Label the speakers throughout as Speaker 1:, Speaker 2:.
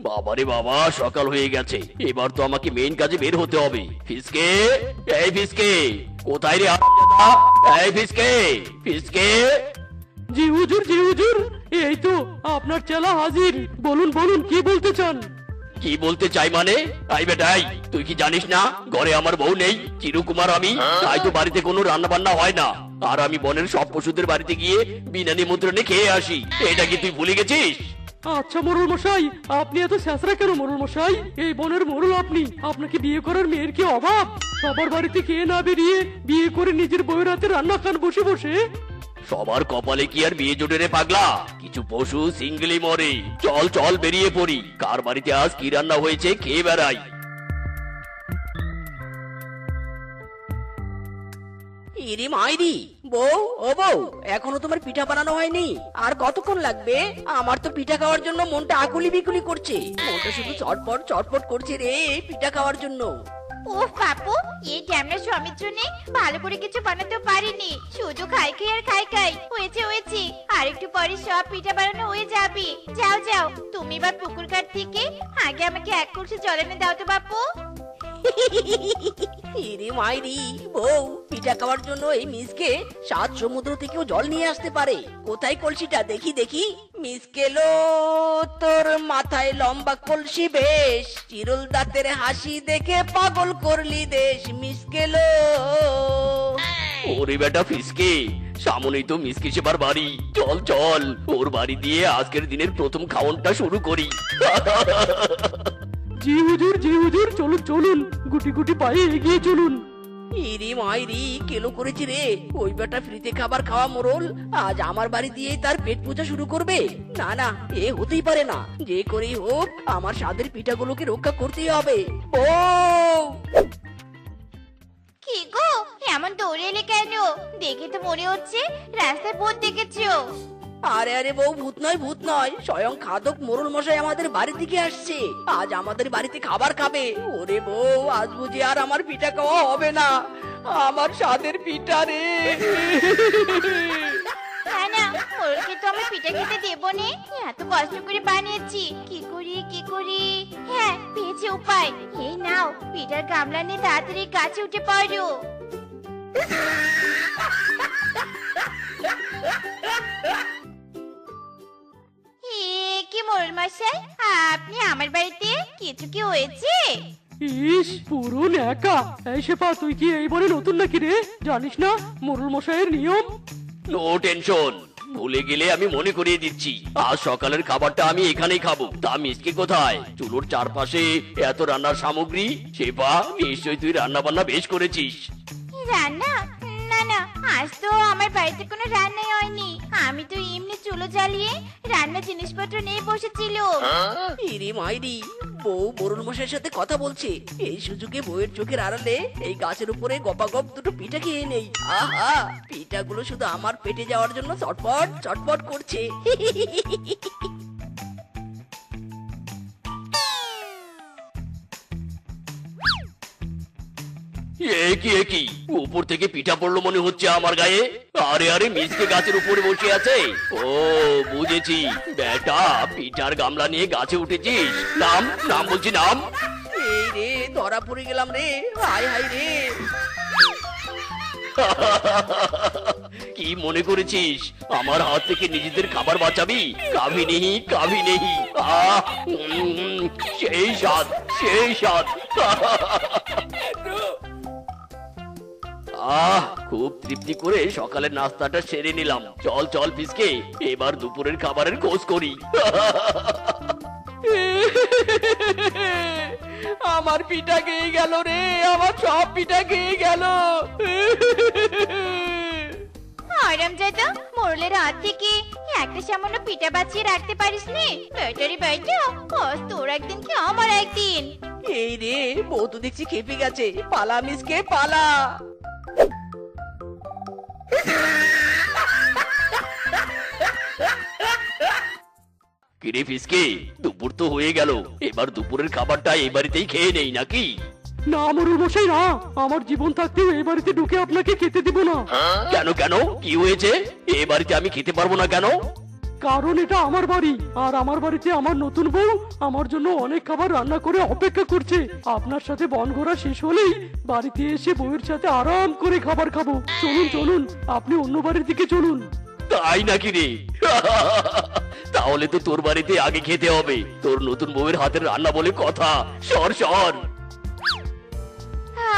Speaker 1: বাবারে বাবা, সকাল হয়ে গেছে। এবার তো আমাকে মেইন কাজে বের হতে হবে। ফিসকে, এই ফিসকে, কোথায় রে হারামজাদা? এই ফিসকে, ফিসকে।
Speaker 2: জি হুজুর, জি হুজুর, এই তো আপনার চেলা হাজির। বলুন বলুন, কি বলতে চান?
Speaker 1: কি বলতে চাই মানে? আই বেটাই, তুই কি জানিস না ঘরে আমার বউ নেই, চিরকুমার আমি, তাই তো বাড়িতে কোনো রান্না বান্না হয় না। আর আমি বনের সব পশুদের বাড়িতে গিয়ে বিনা নিমন্ত্রণে খেয়ে আসি। এটা কি তুই ভুলে গেছিস?
Speaker 2: আচ্ছা মোড়ল মশাই, আপনি এত স্যাঁচরা কেন মোড়ল মশাই? এই বনের মোড়ল আপনি, আপনাকে বিয়ে করার মেয়ের কি অভাব? সবার বাড়িতে খেয়ে না বেরিয়ে বিয়ে করে নিজের বউয়ের হাতে রান্না খান বসে বসে।
Speaker 1: সবার কপালে কি আর বিয়ে জোটে রে পাগলা? কিছু পশু সিঙ্গেলি মরে। চল চল বেরিয়ে পড়ি, কার বাড়িতে আজ কি রান্না হয়েছে খেয়ে বেড়াই।
Speaker 3: ইরি মাইরি, বউ ও বউ, এখনো তোমার পিঠা বানানো হয়নি? আর কতক্ষণ লাগবে? আমার তো পিঠা খাওয়ার জন্য মনটা আকুলি বিকুলি করছে। মনটা শুধু চটপট চটপট করছে রে পিঠা খাওয়ার জন্য।
Speaker 4: ওহ বাপু, এই ড্যামরা স্বামীর জন্য ভালো করে কিছু বানাতেও পারিনি, শুধু খাই খাই আর খাই খাই। হয়েছে হয়েছে, আর একটু পরে সব পিঠা বানানো হয়ে যাবে। যাও যাও, তুমি এবার পুকুর ঘাট থেকে আগে আমাকে এক কলসি জল এনে দাও তো বাপু।
Speaker 3: ইরি মাইরি, বউ পিঠা খাওয়ার জন্য এই মিসকে 7 সমুদ্র থেকেও জল নিয়ে আসতে পারে। কোথায় কলসিটা? দেখি দেখি। মিসকেলো, তোর মাথায় লম্বা কলসি বেশ, চিরুল দাঁতের হাসি দেখে পাগল করলি দেশ। মিসকেলো।
Speaker 1: ওরে বেটা ফিসকে, সামনেই তো মিসকে সেবার বাড়ি। চল চল, ওর বাড়ি দিয়ে আজকের দিনের প্রথম খাওয়ানটা শুরু করি।
Speaker 2: জি হুজুর, জি হুজুর, চলুন চলুন, গুটি গুটি পায়ে এগিয়ে চলুন।
Speaker 3: ইরি মাইরি, কেলো করেছি রে। ওই বেটা ফ্রিতে খাবার খাওয়া মোরল আজ আমার বাড়ি দিয়ে তার পেট পূজা শুরু করবে? না না, এ হতেই পারে না। যে করেই হোক আমার স্বাদের পিঠাগুলোকে রক্ষা করতেই হবে। ও
Speaker 4: কি গো, এমন দৌড়ে এলে কেন? দেখে তো মনে হচ্ছে রাস্তায় ভূত দেখেছো।
Speaker 3: আরে আরে বউ, ভূত নয় ভূত নয়, স্বয়ং খাদক মোরল মশাই আমাদের বাড়ির দিকে আসছে। আজ আমাদের বাড়িতে খাবার খাবে। ওরে বউ, আজ বুঝি আর আমার পিঠা খাওয়া হবে না। আমার স্বাদের পিঠা রে।
Speaker 4: না না, মোরলকে তো আমি পিঠা খেতে দেবো নে, এত কষ্ট করে বানিয়েছি। কি করি কি করি? হ্যাঁ, পেয়েছি উপায়। এই নাও, পিঠার গামলা নিয়ে তাড়াতাড়ি গাছে উঠে পড়ো। কি মোরল মশাই, আপনি আমার বাড়িতে? কিছু কি হয়েছে?
Speaker 2: ইস, পুরো একা। এই শেফা, তুই কি এই বনে নতুন নাকি রে? জানিস না মোড়ল মশাইয়ের নিয়ম?
Speaker 1: নো টেনশন, ভুলে গেলে আমি মনে করিয়ে দিচ্ছি। আজ সকালের খাবারটা আমি এখানেই খাবো। তা মিসকে কোথায়? চুলোর চারপাশে এত রান্নার সামগ্রী। শেফা, নিশ্চয়ই তুই রান্না বান্না বেশ করেছিস।
Speaker 4: রান্না? না না, আজ তো আমার বাড়িতে কোনো রান্নাই হয়নি। আমি তো এমনি চুলো জ্বালিয়ে রান্নার জিনিসপত্র নিয়ে বসেছিল।
Speaker 3: ইরি মাইরি, বউ মোরল মশাইয়ের সাথে কথা বলছে। এই সুযোগে বউয়ের চোখের আড়ালে এই গাছের উপরে গপাগপ দুটো পিঠা খেয়ে নেই। আহা, পিঠাগুলো শুধু আমার পেটে যাওয়ার জন্য চটপট চটপট করছে।
Speaker 1: একই উপর থেকে পিঠা পড়লো মনে হচ্ছে আমার গায়ে। আরে আরে, মিসকে গাছের উপরে বসে আছে। ও বুঝেছি, বেটা পিঠার গামলা নিয়ে গাছে উঠেছিস। নাম নাম বলছি, নাম।
Speaker 3: এই রে, ধরা পড়ে গেলাম রে। হাই হাই রে।
Speaker 1: কি মনে করেছিস আমার হাত থেকে নিজেদের খাবার বাঁচাবি? কাভি নেহি কাভি নেহি। সেই স্বাদ, সেই স্বাদ। খুব তৃপ্তি করে সকালের নাস্তাটা সেরে নিলাম। চল চল ফিসকে, এবার দুপুরের খাবারের খোঁজ করি।
Speaker 3: আমার পিঠা খেয়ে গেল রে, আমার সব পিঠা খেয়ে গেল।
Speaker 4: হারামজাদা, মোরলের হাত থেকে একটা সামান্য পিঠা বাঁচিয়ে রাখতে পারিস নি? ব্যাটারি বাইটা, আজ তোর একদিন কি আমার একদিন।
Speaker 3: এই রে, বউ তো দেখছি খেপে গেছে। পালা মিসকে পালা।
Speaker 1: কিরে ফিসকে, দুপুর তো হয়ে গেল। এবার দুপুরের খাবারটা এই বাড়িতেই খেয়ে নেই নাকি?
Speaker 2: না মোরল মশাই না, আমার জীবন থাকতেও এই বাড়িতে ঢুকে আপনাকে খেতে দেব না।
Speaker 1: কেন কেন কি হয়েছে? এ বাড়িতে আমি খেতে পারবো না কেন?
Speaker 2: কারণ এটা আমার বাড়ি, আর আমার বাড়িতে আমার নতুন বউ আমার জন্য অনেক খাবার রান্না করে অপেক্ষা করছে। আপনার সাথে বন ঘোরা শেষ হলেই বাড়িতে এসে বউয়ের সাথে আরাম করে খাবার খাবো। চলুন চলুন, আপনি অন্য বাড়ির দিকে চলুন।
Speaker 1: তাই নাকি রে? তাহলে তো তোর বাড়িতে আগে খেতে হবে, তোর নতুন বউয়ের হাতের রান্না বলে কথা। সর সর।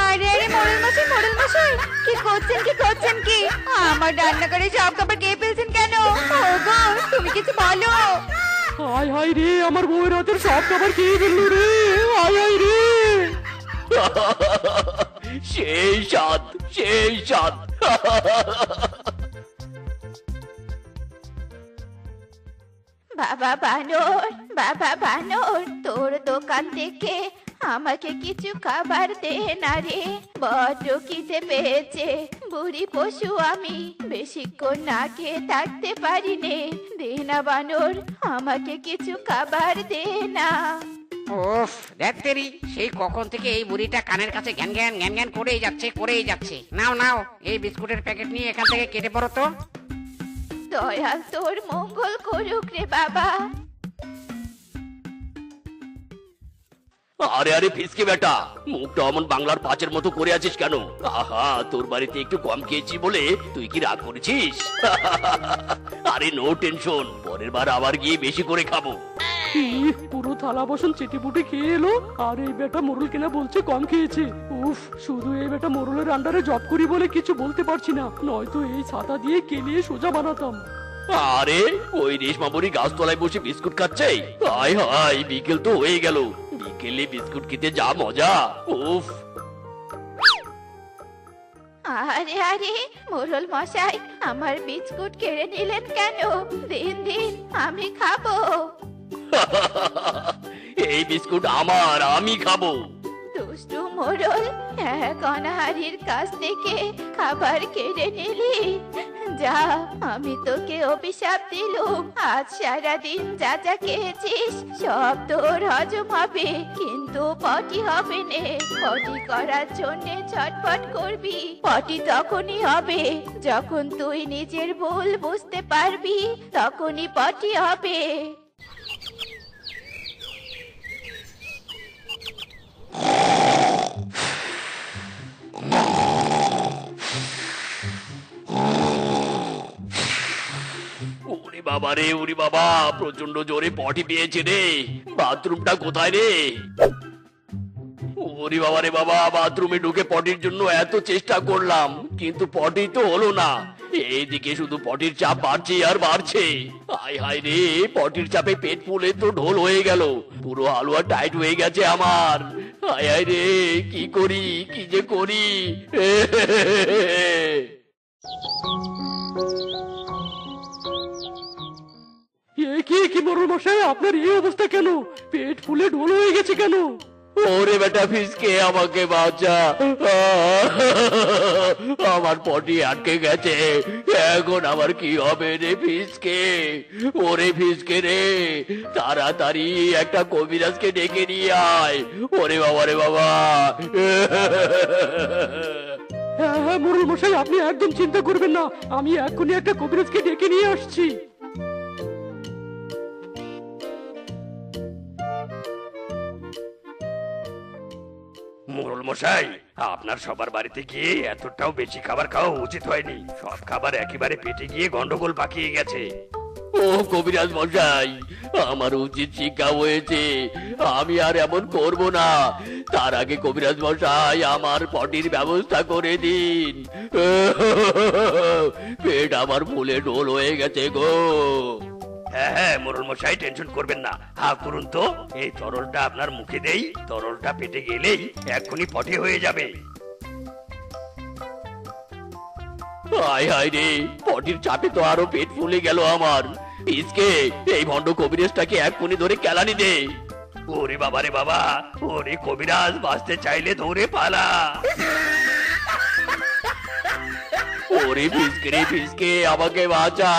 Speaker 4: আরে আরে মোড়ল মশাই কি করছেন কি? আমার রান্না করে সব খাবার খেয়ে ফেলছেন কেন? ওগো তুমি কিছু বলো।
Speaker 2: হায় হায় রে, আমার বউয়ের হাতের সব খাবার খেয়ে ফেললো রে। হায় হায় রে।
Speaker 1: সেই স্বাদ, সেই স্বাদ।
Speaker 4: বাবা বানর তোর দোকান থেকে আমাকে কিছু খাবার দে না রে, বড্ড খিদে পেয়েছে। বুড়ি পশু আমি, বেশিক্ষণ না খেয়ে থাকতে পারি নে। দে না বানর, আমাকে কিছু খাবার দে না।
Speaker 5: ওফ দেখতেরি, সেই কখন থেকে এই বুড়িটা কানের কাছে ঘ্যান ঘ্যান করেই যাচ্ছে। নাও নাও, এই বিস্কুটের প্যাকেট নিয়ে এখান থেকে কেটে পড়ো তো।
Speaker 4: দয়াল তোর মঙ্গল করুক রে বাবা।
Speaker 1: আরে আরে ফিসকে বেটা, মুখটা অমন বাংলার পাঁচের মতো করে আছিস কেন? আহা, তোর বাড়িতে একটু কম খেয়েছি বলে তুই কি রাগ করেছিস? আরে নো টেনশন, পরের বার আবার গিয়ে বেশি করে খাবো।
Speaker 2: পুরো থালা বাসন চেটেপুটে খেয়ে এলো, আর এই বেটা মোরল কিনা বলছে কম খেয়েছে। উফ, শুধু এই বেটা মোরলের আন্ডারে জব করি বলে কিছু বলতে পারছি না, নয়তো এই ছাতা দিয়ে কেলিয়ে সোজা বানাতাম।
Speaker 1: আরে ওই রেশমাবরি গাছতলায় বসে বিস্কুট খাচ্ছে। হায় হায়, বিকেল তো হয়ে গেল, বিকেলে বিস্কুট খেতে যা মজা। উফ।
Speaker 4: আরে আরে মোরল মশাই, আমার বিস্কুট কেড়ে নিলেন কেন? দিন দিন আমি খাবো।
Speaker 1: এই বিস্কুট আমার, আমি খাবো।
Speaker 4: দুষ্টু মোরল, এক অনাহারীর কাছ থেকে খাবার কেড়ে নিলি। যা, আমি তোকে অভিশাপ দিলুম, আজ সারাদিন যা যা খেয়েছিস সব তোর হজম হবে, কিন্তু পটি হবে নে। পটি করার জন্য ছটফট করবি। পটি তখনই হবে যখন তুই নিজের ভুল বুঝতে পারবি, তখনই পটি হবে।
Speaker 1: ওরে বাবা রে, ওরে বাবা, প্রচন্ড জোরে পটি পেয়েছে রে। বাথরুমটা কোথায় রে? ওরে বাবা রে বাবা, বাথরুমে ঢুকে পটির জন্য এত চেষ্টা করলাম, কিন্তু পটি তো হলো না। এইদিকে শুধু পটির চাপ বাড়ছে আর বাড়ছে। হায় হায় রে, পটির চাপে পেট ফুলে তো ঢোল হয়ে গেল, পুরো হালুয়া টাইট হয়ে গেছে আমার। হায় হায় রে, কি করি, কি যে করি।
Speaker 2: কি মোরল মশাই, আপনার এই অবস্থা কেন? পেট ফুলে ঢোল হয়ে গেছে কেন?
Speaker 1: ওরে বেটা ফিসকে, আমাকে বাঁচা। আমার পটি আটকে গেছে, এখন আমার কি হবে রে ফিসকে? ওরে ফিসকে রে, তাড়াতাড়ি একটা কবিরাজকে ডেকে নিয়ে আয়। ওরে বাবা রে বাবা।
Speaker 2: হ্যাঁ হ্যাঁ মোরল মশাই, আপনি একদম চিন্তা করবেন না, আমি এক্ষুনি একটা কবিরাজকে ডেকে নিয়ে আসছি।
Speaker 1: মোরল মশাই, আপনার সবার বাড়িতে গিয়ে এতটাও বেশি খাবার খাওয়া উচিত হয়নি। সব খাবার একেবারে পেটে গিয়ে গন্ডগোল পাকিয়ে গেছে। ও কবিরাজ মশাই, আমার উচিত শিক্ষা হয়েছে, আমি আর এমন করব না। তার আগে কবিরাজ মশাই, আমার পটির ব্যবস্থা করে দিন। পেট আমার ফুলে ঢোল হয়ে গেছে গো। হ্যাঁ হ্যাঁ মোরল মশাই, টেনশন করবেন না, হা করুন তো। এই তরলটা আপনার মুখে দেই, তরলটা পেটে গেলেই এক্ষুনি পটি হয়ে যাবে। হায় হায় রে, পটির চাপে তো আরো পেট ফুলে গেল আমার। ইসকে, এই ভণ্ড কবিরাজটাকে এক্ষুনি ধরে কেলানি দে। ওরে বাবা রে বাবা, ওরে কবিরাজ, বাঁচতে চাইলে ধরে পালা। ওরে ফিসকে রে ফিসকে, আমাকে বাঁচা।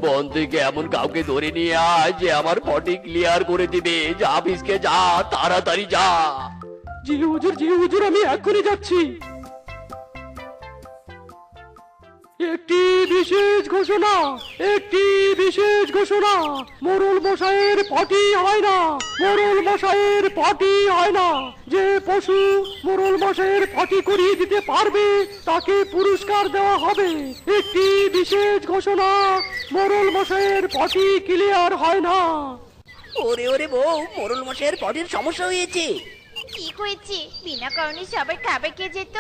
Speaker 1: বন থেকে এমন কাউকে ধরে নিয়ে আয় যে আমার পটি ক্লিয়ার করে দিবে। যা ফিসকে যা, তাড়াতাড়ি যা।
Speaker 2: জি হুজুর, জি হুজুর, আমি এখনই যাচ্ছি। একটি বিশেষ ঘোষণা, একটি বিশেষ ঘোষণা। মোড়ল মশাইয়ের পার্টি হয় না, মোড়ল মশাইয়ের পার্টি হয় না। যে পশু মোড়ল মশাইয়ের পার্টি করিয়ে দিতে পারবে তাকে পুরস্কার দেওয়া হবে। একটি বিশেষ ঘোষণা, মোড়ল মশাইয়ের পার্টি ক্লিয়ার হয় না।
Speaker 3: ওরে ওরে বউ, মোরল মশাইয়ের পটির সমস্যা হয়েছে।
Speaker 4: কি হয়েছে? বিনা কারণে সবাই খাবার খেয়ে যেত,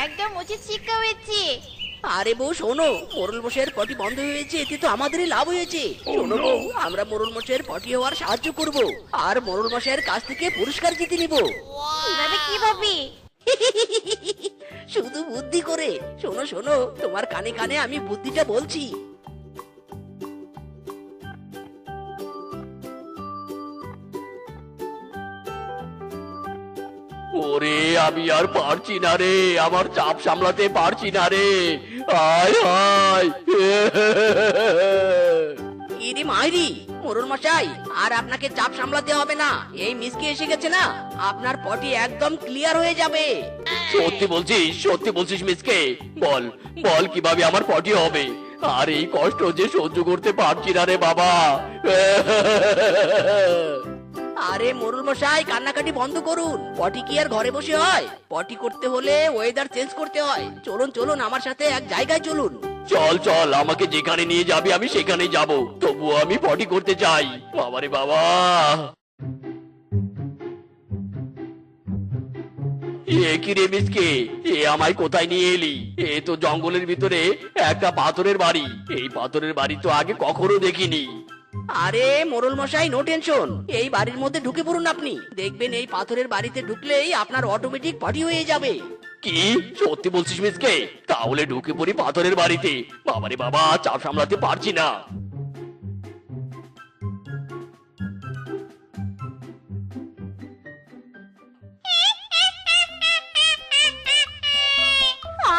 Speaker 4: একদম উচিত শিক্ষা হয়েছে।
Speaker 3: আরে বউ শোনো, মোরল মশাইয়ের পটি বন্ধ হয়েছে, এতে তো আমাদেরই লাভ হয়েছে। শোনো বউ, আমরা মোরল মশাইয়ের পটি হওয়ার সাহায্য করব, আর মোরল মশাইয়ের কাছ থেকে পুরস্কার জিতে নিব।
Speaker 4: কিভাবে কিভাবে?
Speaker 3: শুধু বুদ্ধি করে। শোনো শোনো, তোমার কানে কানে আমি বুদ্ধিটা বলছি।
Speaker 1: ওরে আমি আর পারছি না রে, আমার চাপ সামলাতে পারছি না রে। আয় আয়
Speaker 3: ইরি মাইরি, মোরল মশাই আর আপনাকে চাপ সামলাতে হবে না। এই মিসকে এসে গেছে না, আপনার পটি একদম ক্লিয়ার হয়ে যাবে।
Speaker 1: সত্যি বলছিস? সত্যি বলছিস মিসকে? বল বল কিভাবে আমার পটি হবে? আর এই কষ্ট যে সহ্য করতে পারছি না রে বাবা।
Speaker 3: আরে মোরল মশাই, কান্নাকাটি বন্ধ করুন। পটি কি আর ঘরে বসে হয়? পটি করতে হলে ওয়েদার চেঞ্জ করতে হয়। চলুন চলুন, আমার সাথে এক জায়গায় চলুন।
Speaker 1: চল চল, আমাকে যেখানে নিয়ে যাবি আমি সেখানে যাব, তবুও আমি পটি করতে চাই। বাবারে বাবা, এ কি রে মিসকে, এ আমায় কোথায় নিয়ে এলি? এ তো জঙ্গলের ভিতরে একটা পাথরের বাড়ি। এই পাথরের বাড়ি তো আগে কখনো দেখিনি।
Speaker 3: আরে মোরল মশাই, নো টেনশন, এই বাড়ির মধ্যে ঢুকে পড়ুন। আপনি দেখবেন এই পাথরের বাড়িতে ঢুকলেই আপনার অটোমেটিক পটি হয়ে যাবে।
Speaker 1: কি সত্যি বলছিস মিসকে? তাহলে ঢুকে পড়ি পাথরের বাড়িতে। বাবারে বাবা, চাপ সামলাতে পারছি না।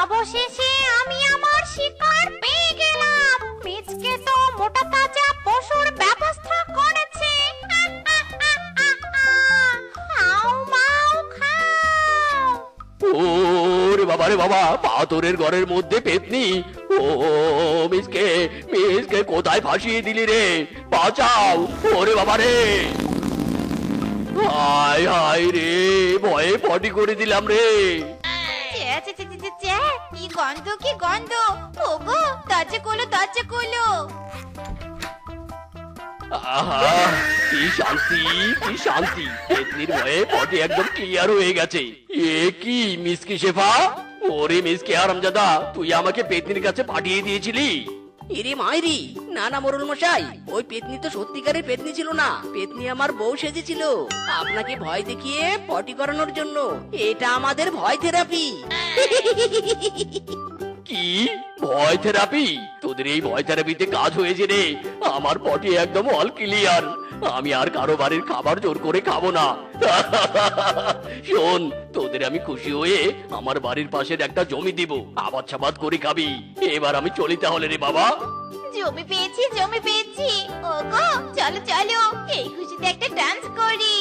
Speaker 4: অবশেষে আমি আমার শিকার পেয়ে গেলাম। মিচকে তো মোটা তাজা পশুর ব্যবস্থা করেছে। খাও মাও খাও।
Speaker 1: ওরে বাবারে বাবা, পাথরের ঘরের মধ্যে পেতনি। ও মিসকে, মিসকে কোথায় ফাঁসিয়ে দিলি রে? বাঁচাও! ওরে বাবারে, হায় হায় রে, ভয়ে পটি করে দিলাম রে।
Speaker 4: কি গন্ধ, কি গন্ধ! ওগো, দরজা খোলো, দরজা খোলো।
Speaker 1: আহা, কি শান্তি, কি শান্তি! পেতনির ভয়ে পটি একদম ক্লিয়ার হয়ে গেছে। এ কি মিসকি শেফা? ওরে মিসকে হারামজাদা, তুই আমাকে পেতনির কাছে পাঠিয়ে দিয়েছিলি?
Speaker 3: ইরি মাইরি, না না মোরল মশাই, ওই পেতনি তো সত্যিকারের পেতনি ছিল না। পেতনি আমার বউ সেজেছিল আপনাকে ভয় দেখিয়ে পটি করানোর জন্য। এটা আমাদের ভয় থেরাপি।
Speaker 1: কি ভয় থেরাপি? তোদের এই ভয় থেরাপিতে কাজ হয়েছে রে। আমার পটি একদম অল ক্লিয়ার। আমি আর কারো বাড়ির খাবার জোর করে খাবো না। শোন, তোদের আমি খুশি হয়ে আমার বাড়ির পাশের একটা জমি দিব, আবাদ সাবাদ করে খাবি। এবার আমি চলি তাহলে রে বাবা।
Speaker 4: জমি পেয়েছি, জমি পেয়েছি। ওগো, চলো চলো, এই খুশিতে একটা ডান্স করি।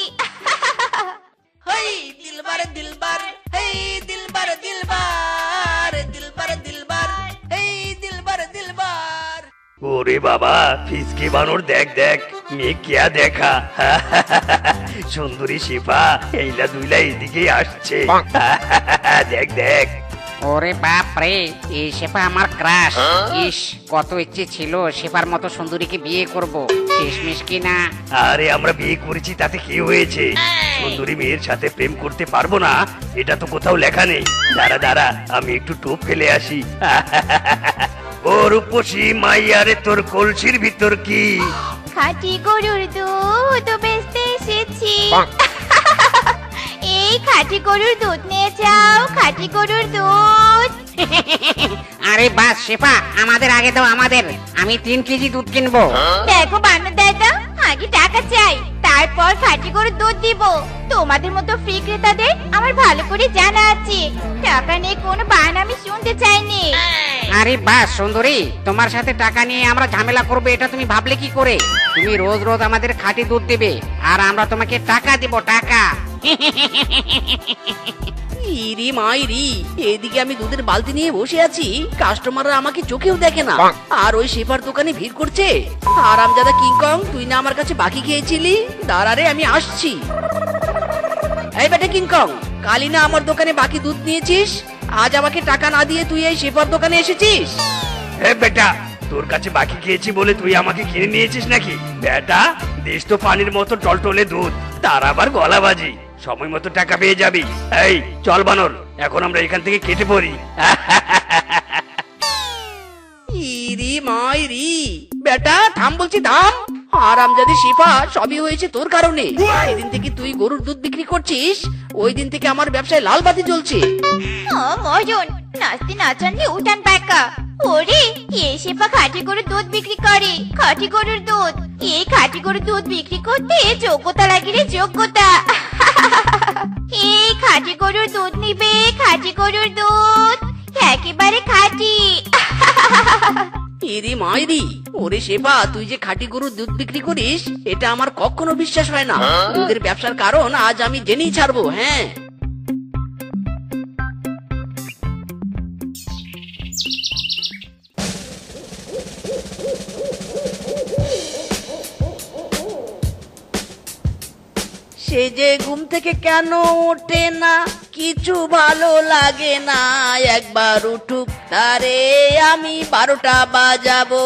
Speaker 3: হেই দিলবার দিলবার, হেই দিলবার দিলবার, দিলবার দিলবার, হেই দিলবার দিলবার।
Speaker 1: ওরে বাবা, ফিসকে বানর দেখ দেখ, মেয়ে কেয়া দেখা। সুন্দরী শিফা এইলা দুইলা এইদিকে আসছে। দেখ দেখ।
Speaker 5: ওরে বাপ রে, এই শেফা আমার ক্রাশ। ইস, কত ইচ্ছে ছিল শেফার মতো সুন্দরীকে বিয়ে করব, শেষমেশ কি না।
Speaker 1: আরে আমরা বিয়ে করেছি তাতে কি হয়েছে? সুন্দরী মেয়ের সাথে প্রেম করতে পারবো না এটা তো কোথাও লেখা নেই। দাঁড়া দাঁড়া, আমি একটু টোপ ফেলে আসি। ও রূপসী মাইয়ারে, তোর কলসির ভিতর কি?
Speaker 4: খাঁটি গরুর দুধ বেচতে এসেছি। এই খাঁটি গরুর দুধ নিয়ে যাও, খাঁটি গরুর দুধ।
Speaker 5: আরে বাস শেফা, আমাদের আগে দাও, আমাদের। আমি 3 কেজি দুধ কিনবো।
Speaker 4: দেখো বানর দাদা, আগে টাকা চাই, তারপর খাঁটি গরুর দুধ দিব। তোমাদের মতো ফ্রি ক্রেতাদের আমার ভালো করে জানা আছে, টাকা নিয়ে কোনো বাহানা আমি শুনতে চাইনি।
Speaker 5: আরে বাস সুন্দরী, তোমার সাথে টাকা নিয়ে আমরা ঝামেলা করবো এটা তুমি ভাবলে কি করে? তুমি রোজ রোজ আমাদের খাঁটি দুধ দেবে আর আমরা তোমাকে টাকা দেব, টাকা।
Speaker 3: ইরি মাইরি, এদিকে আমি দুধের বালতি নিয়ে বসে আছি, কাস্টমাররা আমাকে চোখেও দেখে না, আর ওই শেফার দোকানে ভিড় করছে। আরামজাদা কিংকং, তুই না আমার কাছে বাকি খেয়েছিলি? দাঁড়ারে, আমি আসছি। এই বেটা কিংকং, কালি না আমার দোকানে বাকি দুধ নিয়েছিস? আজ আমাকে টাকা না দিয়ে তুই এই শেফার দোকানে এসেছিস?
Speaker 1: হে বেটা, তোর কাছে বাকি খেয়েছি বলে তুই আমাকে কিনে নিয়েছিস নাকি? বেটা, দেশ তো পানির মতো টলটলে দুধ, তার আবার গলাবাজি। সময় মতো টাকা পেয়ে যাবি। এই চল বানর, এখন আমরা এখান থেকে কেটে পড়ি।
Speaker 3: ইরি মাইরি, বেটা থাম বলছি, থাম। আরামজাদি শিফা, সবই হয়েছে তোর কারণে। যেদিন থেকে তুই গরুর দুধ বিক্রি করছিস, ওই দিন থেকে আমার ব্যবসায় লাল বাতি জ্বলছে।
Speaker 4: ও মজন, নাচতে না জানলে উঠান পাকা। ওরে, এই শেফা খাঁটি গরুর দুধ বিক্রি করে। খাঁটি গরুর দুধ, এই খাঁটি গরুর দুধ বিক্রি করতে যোগ্যতা লাগে রে, যোগ্যতা। এই খাঁটি গরুর দুধ নিবে, খাঁটি গরুর দুধ, একেবারে খাঁটি।
Speaker 3: ইরি মাইরি, ওরে শেফা, তুই যে খাঁটি গরুর দুধ বিক্রি করিস, এটা আমার কখনো বিশ্বাস হয় না। দুধের ব্যবসার কারণ আজ আমি জেনেই ছাড়বো। হ্যাঁ, সে যে ঘুম থেকে কেন ওঠে না, কিছু ভালো লাগে না। একবার উঠুক তারে আমি 12টা বাজাবো।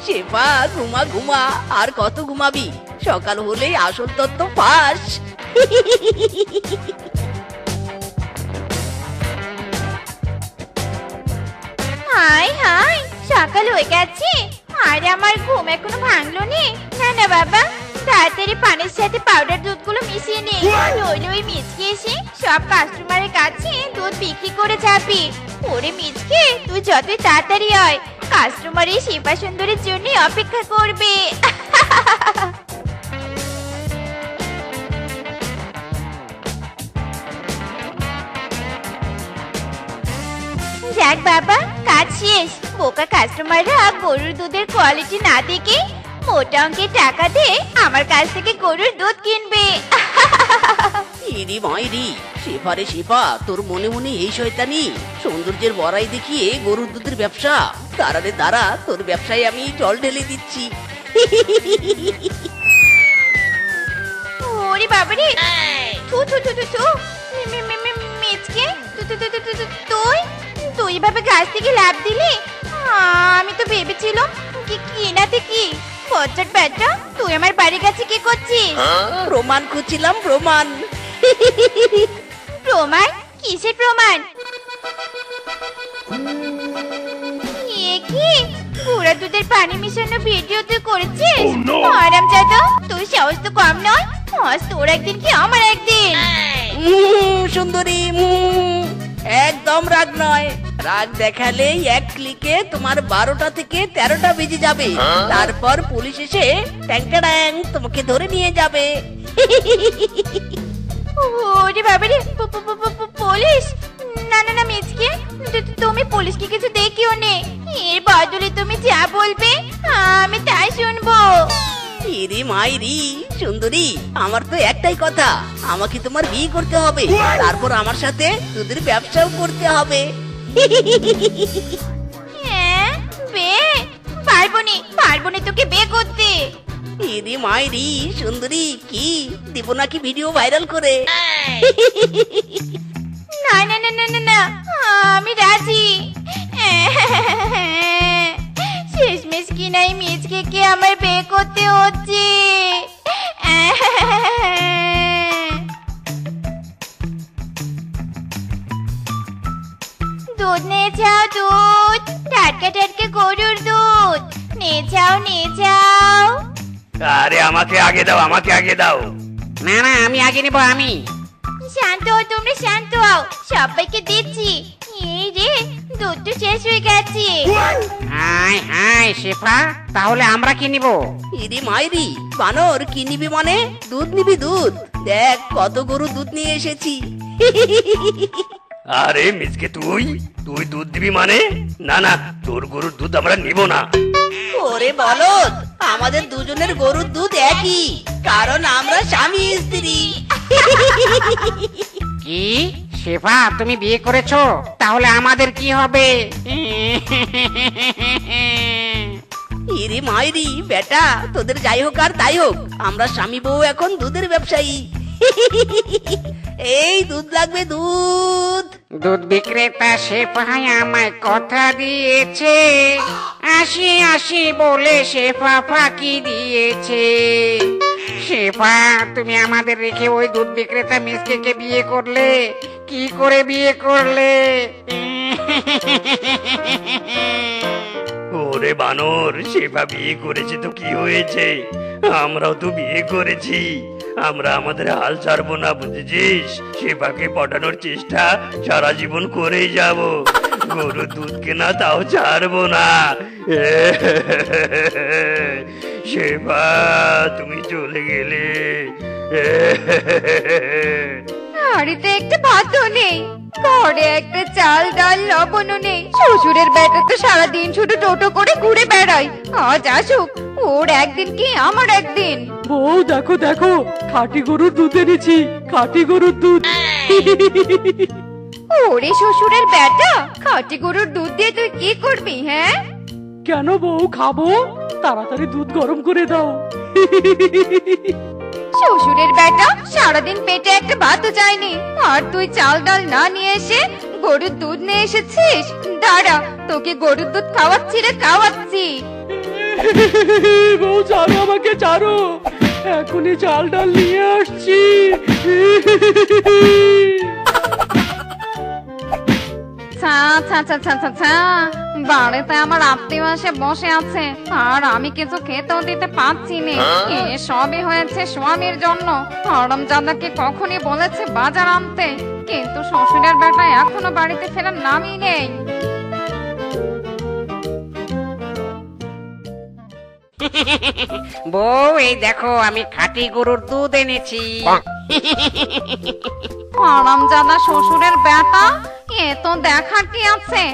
Speaker 3: শেফা, ঘুমা ঘুমা, আর কত ঘুমাবি? সকাল হলেই আসল তত্ত্ব ফাঁস।
Speaker 4: হাই হাই, সকাল হয়ে গেছে আর আমার ঘুম এখনো ভাঙলো নি। না না বাবা, তাড়াতাড়ি পানির সাথে পাউডার দুধগুলো মিশিয়ে নে, নইলে ওই মিচকে এসে সব কাস্টমারের কাছে দুধ বিক্রি করে যাবি। ওরে মিচকে, তুই যতই তাড়াতাড়ি হয়, কাস্টমার এই শিবা সুন্দরীর জন্য অপেক্ষা করবে। যাক বাবা, কাজ শেষ। বোকা কাস্টমাররা গরুর দুধের কোয়ালিটি না দেখে মোটা অঙ্কের টাকা দিয়ে আমার কাছ থেকে গরুর দুধ কিনবে।
Speaker 3: ইরি মাইরি, শেফারে শেফা, তোর মনে মনে এই শয়তানি, সৌন্দর্যের বড়াই দেখিয়ে গরুর দুধের ব্যবসা। দাঁড়ারে দাঁড়া, তোর ব্যবসায় আমি জল ঢেলে দিচ্ছি।
Speaker 4: ওরে বাবারে, থু থু থু থু থু, মিচকে, তুই তুই এভাবে গাছ থেকে লাফ দিলি? আমি তো ভেবেছিলাম কিনাতে কি বজ্জাত ব্যাটা, তুই আমার বাড়ির কাছে কি করছিস?
Speaker 3: প্রমাণ খুঁজছিলাম, প্রমাণ।
Speaker 4: প্রমাণ? কিসের প্রমাণ? এ কি, গুঁড়া দুধের পানি মিশানো ভিডিও তুই করেছিস? আরামজাদা, তুই সাহস তো কম নয়। আজ তোর একদিন কি আমার একদিন।
Speaker 3: সুন্দরী, একদম রাগ নয়। রাগ দেখালেই এক ক্লিকে তোমার 12টা থেকে 13টা বেজে যাবে। তারপর পুলিশ এসে ট্যাং তোমাকে ধরে নিয়ে যাবে।
Speaker 4: ওরে বাবারে, পুলিশ? না না না মিচকে, তুমি পুলিশকে কিছু দেখিও নে। এর বদলে তুমি যা বলবে আমি তাই শুনবো।
Speaker 3: ইরি মাইরি, সুন্দরী, আমার তো একটাই কথা, আমাকে তোমার বিয়ে করতে হবে, তারপর আমার সাথে দুধের ব্যবসাও করতে হবে।
Speaker 4: হ্যাঁ, পারবো নি তোকে বিয়ে করতে।
Speaker 3: ইরি মাইরি, সুন্দরী, কি দিব নাকি ভিডিও ভাইরাল করে?
Speaker 4: না না না না না না, আমি রাজি। শেষমেশ কি নাই মিচকে কে আমার বিয়ে করতে হচ্ছে। দুধ নিয়ে যাও, দুধ, টাটকা টাটকা গরুর দুধ নিয়ে যাও, নিয়ে যাও।
Speaker 1: আরে আমাকে আগে দাও, আমাকে আগে দাও।
Speaker 5: না না, আমি আগে নেবো, আমি।
Speaker 4: শান্ত হও তোমরা, শান্ত হও, সবাইকে দিচ্ছি। এই রে, দুধ তো শেষ হয়ে গেছে।
Speaker 5: হাই হাই শেফা, তাহলে আমরা কি নিব?
Speaker 3: ইরি মাইরি, বানর, কি নিবি মানে? দুধ নিবি, দুধ। দেখ কত গরু দুধ নিয়ে এসেছি।
Speaker 1: আরে মিসকে, তুই তুই দুধ দিবি মানে? না না, তোর গরুর দুধ আমরা নিব না।
Speaker 3: ওরে বলদ, আমাদের দুজনের গরুর দুধ একই, কারণ আমরা স্বামী স্ত্রী।
Speaker 5: কি শেফা, তুমি বিয়ে করেছো? তাহলে আমাদের কি হবে?
Speaker 3: ইরে মাইরি বেটা, তোদের যাই হোক আর তাই হোক, আমরা স্বামী বউ এখন দুধের ব্যবসায়ী। এই দুধ লাগবে, দুধ।
Speaker 5: দুধ বিক্রেতা শেফাই আমায় কথা দিয়েছে, আসি আসি বলে শেফা ফাঁকি দিয়েছে। শেফা, তুমি আমাদের রেখে ওই দুধ বিক্রেতা মিসকে বিয়ে করলে? কি করে বিয়ে করলে?
Speaker 1: ওরে বানর, শেফা বিয়ে করেছে তো কি হয়েছে? আমরাও তো বিয়ে করেছি। আমরা আমাদের হাল ছাড়বো না, বুঝেছিস? শেফাকে পটানোর চেষ্টা সারা জীবন করেই যাব। গরুর দুধ কেনা তাও ছাড়বো না। শেফা, তুমি চলে গেলে।
Speaker 4: বাড়িতে একটা ভাতও নেই, ঘরে একটা চাল ডাল লবণও নেই। শ্বশুরের বেটা তো সারাদিন শুধু টোটো করে ঘুরে বেড়ায়। আজ আসুক, ওর একদিন কি আমার একদিন।
Speaker 2: বউ দেখো দেখো, খাঁটি গরুর দুধ এনেছি, খাঁটি গরুর দুধ।
Speaker 4: ওরে শ্বশুরের বেটা, খাঁটি গরুর দুধ দিয়ে তুই কি করবি? হ্যাঁ,
Speaker 2: কেন বউ, খাবো? তাড়াতাড়ি দুধ গরম করে দাও।
Speaker 4: শ্বশুরের বেটা সারাদিন পেটে একটা ভাতও চায়নি, আর তুই চাল ডাল না নিয়ে এসে গরুর দুধ নিয়ে এসেছিস। দাঁড়া, তোকে গরুর দুধ খাওয়াচ্ছি রে, খাওয়াচ্ছি।
Speaker 2: বউ ছাড়ো, আমাকে ছাড়ো, এখনই চাল ডাল নিয়ে আসছি।
Speaker 4: বাড়িতে আমার আত্মীয় এসে বসে আছে, আর আমি কিছু খেতেও দিতে পারছি না। এ সবই হয়েছে স্বামীর জন্য। হারামজাদাকে কখনই বলেছে বাজার আনতে, কিন্তু শ্বশুরের বেটা এখনো বাড়িতে ফেরার নামই নেই।
Speaker 5: বউ, এই দেখো আমি খাঁটি গরুর দুধ এনেছি।
Speaker 4: হারামজাদা শ্বশুরের বেটা, এ তো দেখার কি আছে?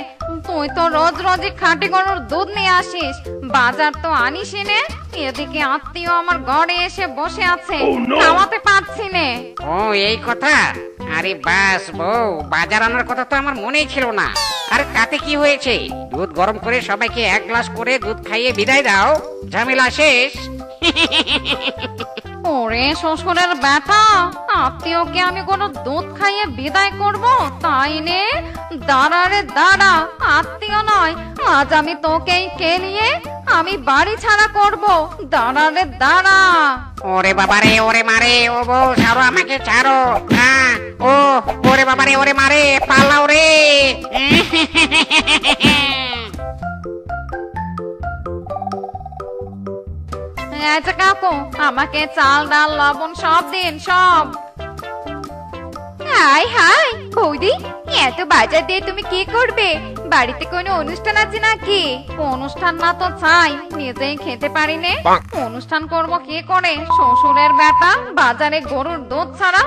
Speaker 4: তুই তো রোজ রোজই খাঁটি গরুর দুধ নিয়ে আসিস, বাজার তো আনিস নে। এদিকে আত্মীয় আমার ঘরে এসে বসে আছে, খাওয়াতে পারছি নে।
Speaker 5: ও এই কথা? আরে বাস বউ, বাজার আনার কথা তো আমার মনেই ছিল না। আর তাতে কি হয়েছে? দুধ গরম করে সবাইকে এক গ্লাস করে দুধ খাইয়ে বিদায় দাও, ঝামেলা শেষ।
Speaker 4: ওরে শ্বশুরের বেটা, আত্মীয়কে আমি কোনো দুধ খাইয়ে বিদায় করব? তাই নে, দাঁড়া রে দাঁড়া, আত্মীয় নয়, আজ আমি তোকেই নিয়ে আমি বাড়ি ছাড়া করব। দাঁড়া রে দাঁড়া।
Speaker 5: ওরে বাবারে, ওরে মারে, ও বউ ছাড়ো, আমাকে ছাড়ো। হ্যাঁ, ও ওরে বাবারে, ওরে মারে, পালাও রে।
Speaker 4: আচ্ছা কাকু, আমাকে চাল ডাল লবণ সব দিন, সব। হাই হাই বৌদি, এত বাজার দিয়ে তুমি কি করবে? বাড়িতে কোনো অনুষ্ঠান আছে নাকি? অনুষ্ঠান না তো চাই, নিজেই খেতে পারি নে। অনুষ্ঠান করব কি করে? শ্বশুরের বেটা বাজারে গরুর দুধ ছাড়া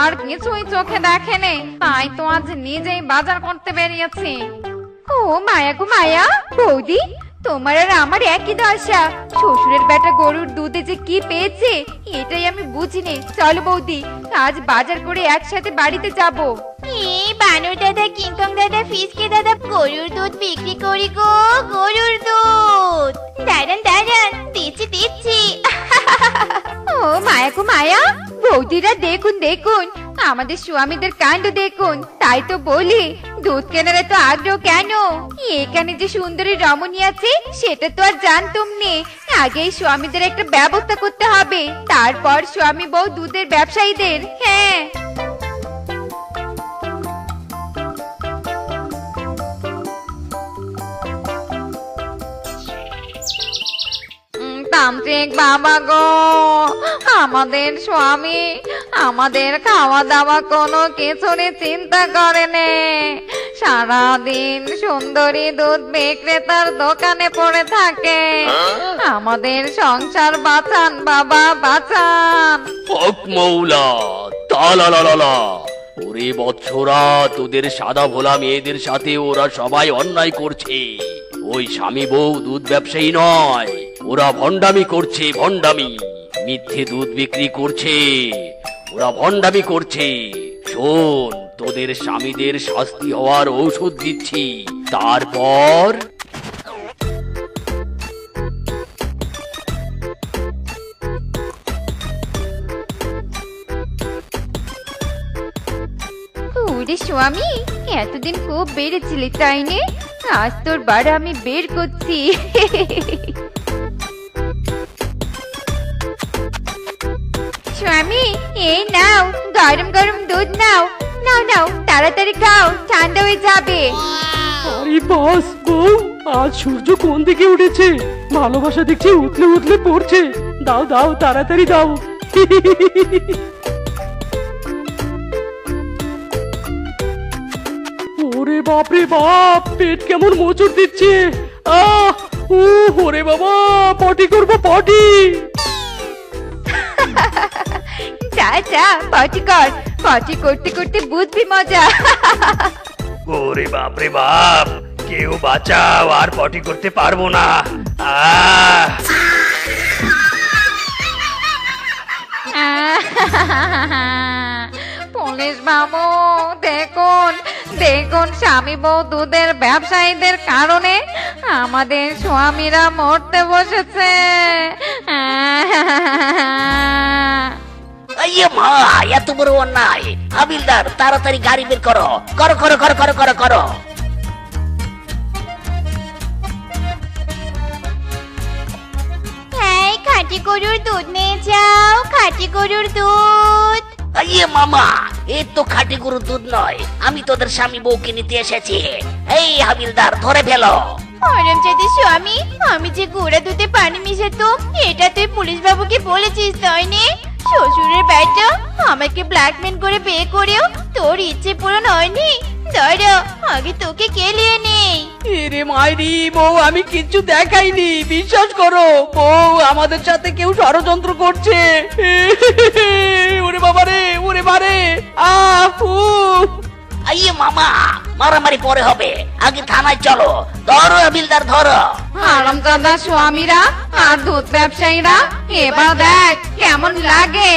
Speaker 4: আর কিছুই চোখে দেখে নে, তাই তো আজ নিজেই বাজার করতে বেরিয়েছি। ও মায়া গো মায়া, বৌদি তোমার আর আমার একই দশা। শ্বশুরের বেটা গরুর দুধে যে কি পেয়েছে এটাই আমি বুঝিনি। চলো বৌদি, আজ বাজার করে একসাথে বাড়িতে যাব।
Speaker 6: এই বানর দাদা, কিংকং দাদা, ফিসকে দাদা, গরুর দুধ বিক্রি করি গো, গরুর দুধ। দাঁড়ান দাঁড়ান, দিচ্ছি দিচ্ছি।
Speaker 4: ও মায়া গো মায়া, বৌদিরা দেখুন দেখুন, আমাদের স্বামীদের কাণ্ড দেখুন। তাই তো বলি, দুধ কেনার এত আগ্রহ কেন? এখানে যে সুন্দরী রমণী আছে সেটা তো আর জানতুম নে। আগে স্বামীদের একটা ব্যবস্থা করতে হবে, তারপর স্বামী বউ দুধের ব্যবসায়ীদের। হ্যাঁ, তান্ত্রিক বাবা গো, আমাদের স্বামী আমাদের খাওয়া দাওয়া কোনো কিছুরই চিন্তা করেনি। সারাদিন সুন্দরী দুধ বিক্রেতার দোকানে পড়ে থাকে। আমাদের সংসার বাঁচান বাবা, বাঁচান।
Speaker 1: হক মৌলা, তালালালা। ওরে বৎসরা, তোদের সাদা ভোলা মেয়েদের সাথে ওরা সবাই অন্যায় করছে। ওই স্বামী বউ দুধ ব্যবসায়ী নয়, ওরা ভণ্ডামি করছে, ভণ্ডামি, মিথ্যে দুধ বিক্রি করছে, ওরা ভণ্ডামি করছে। শোন, তোদের স্বামীদের শাস্তি হওয়ার ঔষধ দিচ্ছি, তারপর
Speaker 6: ওরে স্বামী, এতদিন খুব বেড়েছিলি তাই নে? আজ তোর বাড়া আমি বের করছি। স্বামী, এই নাও গরম গরম দুধ নাও। নাও নাও, তাড়াতাড়ি খাও, ঠান্ডা হয়ে যাবে।
Speaker 2: আরে বাস বউ, আজ সূর্য কোন দিকে উঠেছে? ভালোবাসা দেখছি উতলে উতলে পড়ছে। দাও দাও, তাড়াতাড়ি দাও। ওরে বাপ রে বাপ, পেট কেমন মোচড় দিচ্ছে। আহ, ওরে বাবা, পটি করবো পটি।
Speaker 6: যা যা, পটি কর। পটি করতে করতে বুঝবি মজা।
Speaker 1: ওরে বাপ রে বাপ, কেউ বাঁচাও, আর পটি করতে পারবো না। আহ
Speaker 6: পুলিশ বাবু, দেখুন দেখুন, স্বামী বউ দুধের ব্যবসায়ীদের কারণে আমাদের স্বামীরা মরতে বসেছে।
Speaker 3: ইয়ে মা, এত বড় অন্যায়! হাবিলদার, তাড়াতাড়ি গাড়ি বের করো, করো করো করো করো করো করো।
Speaker 4: হ্যাঁ, খাঁটি গরুর দুধ নিয়ে যাও, খাঁটি গরুর দুধ।
Speaker 3: ইয়ে মামা, এই তো খাঁটি গরুর দুধ নয়, আমি তোদের স্বামী বউকে নিতে এসেছি। এই হাবিলদার, ধরে ফেলো।
Speaker 4: হরমজাদি স্বামী, আমি যে গুঁড়া দুধে পানি মিশাতো, এটা তুই পুলিশ বাবুকে বলেছিস তাই নে? শ্বশুরের ব্যাটা আমাকে ব্ল্যাকমেল করে বিয়ে করেও তোর ইচ্ছে পূরণ হয়নি। দাঁড়া, আগে তোকে কেলিয়ে নেই।
Speaker 3: এরে মাইরি বউ, আমি কিচ্ছু দেখাইনি, বিশ্বাস করো। বউ, আমাদের সাথে কেউ ষড়যন্ত্র করছে। ওরে বাবা রে, ওরে বারে। আইয়ে মামা, মারামারি পরে হবে, আগে থানায় চলো। ধরো হাবিলদার, ধরো।
Speaker 6: হারামজাদা স্বামীরা আর দুধ ব্যবসায়ীরা, এবার দেখ কেমন লাগে।